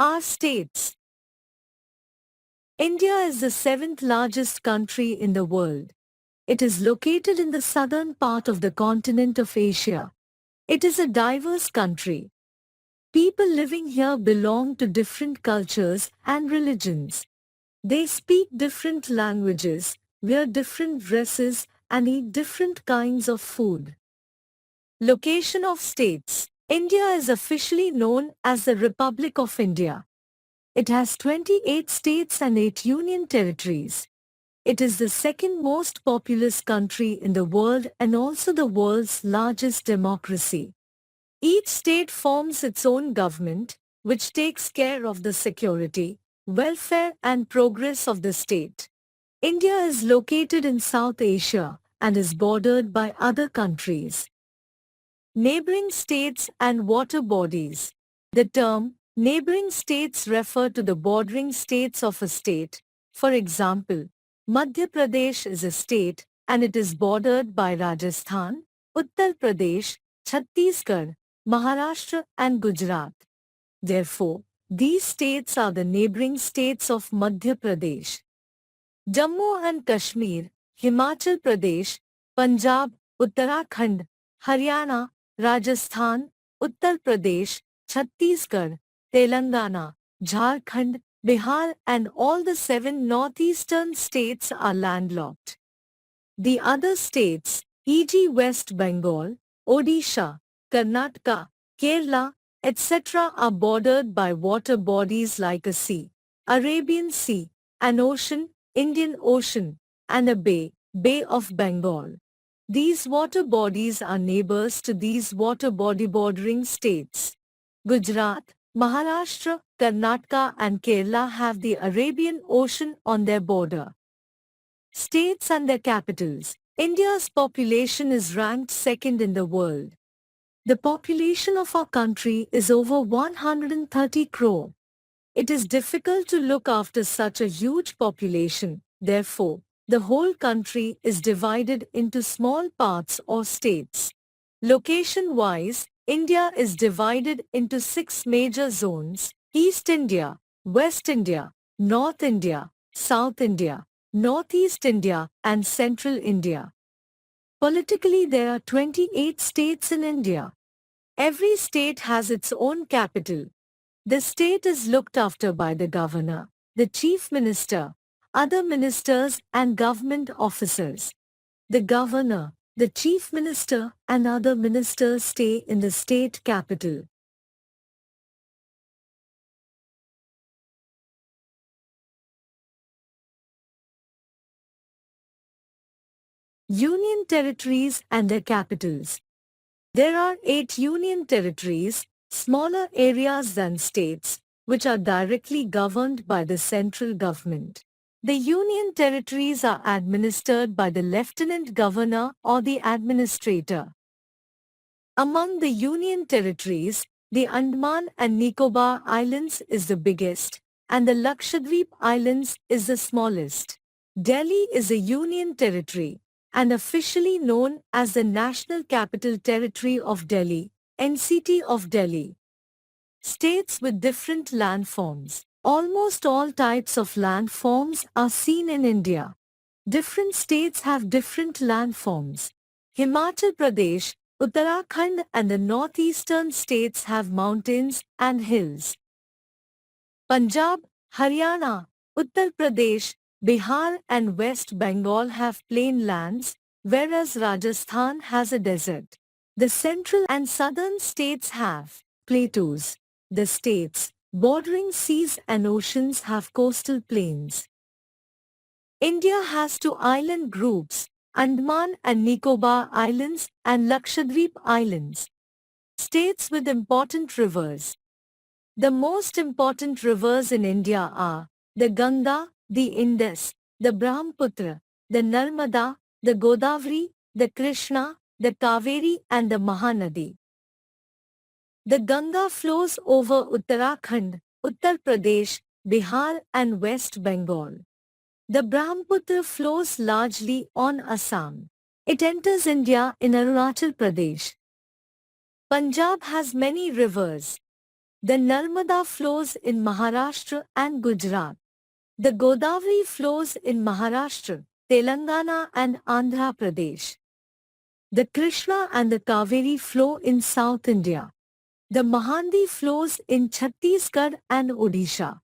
Our states. India is the seventh largest country in the world. It is located in the southern part of the continent of Asia. It is a diverse country. People living here belong to different cultures and religions. They speak different languages, wear different dresses, and eat different kinds of food. Location of states. India is officially known as the Republic of India. It has 28 states and 8 union territories. It is the second most populous country in the world and also the world's largest democracy. Each state forms its own government, which takes care of the security, welfare and progress of the state. India is located in South Asia and is bordered by other countries. Neighboring states and water bodies. The term neighboring states refer to the bordering states of a state. For example, Madhya Pradesh is a state and it is bordered by Rajasthan, Uttar Pradesh, Chhattisgarh, Maharashtra and Gujarat. Therefore, these states are the neighboring states of Madhya Pradesh. Jammu and Kashmir, Himachal Pradesh, Punjab, Uttarakhand, Haryana, Rajasthan, Uttar Pradesh, Chhattisgarh, Telangana, Jharkhand, Bihar and all the 7 northeastern states are landlocked. The other states, e.g. West Bengal, Odisha, Karnataka, Kerala, etc. are bordered by water bodies like a sea, Arabian Sea, an ocean, Indian Ocean, and a bay, Bay of Bengal. These water bodies are neighbors to these water body bordering states. Gujarat, Maharashtra, Karnataka and Kerala have the Arabian Ocean on their border. States and their capitals. India's population is ranked second in the world. The population of our country is over 130 crore. It is difficult to look after such a huge population. Therefore, the whole country is divided into small parts or states. Location-wise, India is divided into 6 major zones: East India, West India, North India, South India, Northeast India and Central India. Politically, there are 28 states in India. Every state has its own capital. The state is looked after by the governor, the chief minister, other ministers and government officers. The governor, the chief minister and other ministers stay in the state capital. Union territories and their capitals. There are 8 union territories, smaller areas than states, which are directly governed by the central government. The union territories are administered by the lieutenant governor or the administrator. Among the union territories, the Andaman and Nicobar Islands is the biggest, and the Lakshadweep Islands is the smallest. Delhi is a union territory and officially known as the National Capital Territory of Delhi, NCT of Delhi. States with different landforms. Almost all types of landforms are seen in India. Different states have different landforms. Himachal Pradesh, Uttarakhand and the northeastern states have mountains and hills. Punjab, Haryana, Uttar Pradesh, Bihar and West Bengal have plain lands, whereas Rajasthan has a desert. The central and southern states have plateaus. The states bordering seas and oceans have coastal plains. India has 2 island groups, Andaman and Nicobar Islands and Lakshadweep Islands. States with important rivers. The most important rivers in India are the Ganga, the Indus, the Brahmaputra, the Narmada, the Godavari, the Krishna, the Kaveri and the Mahanadi. The Ganga flows over Uttarakhand, Uttar Pradesh, Bihar and West Bengal. The Brahmaputra flows largely on Assam. It enters India in Arunachal Pradesh. Punjab has many rivers. The Narmada flows in Maharashtra and Gujarat. The Godavari flows in Maharashtra, Telangana and Andhra Pradesh. The Krishna and the Kaveri flow in South India. The Mahandi flows in Chhattisgarh and Odisha.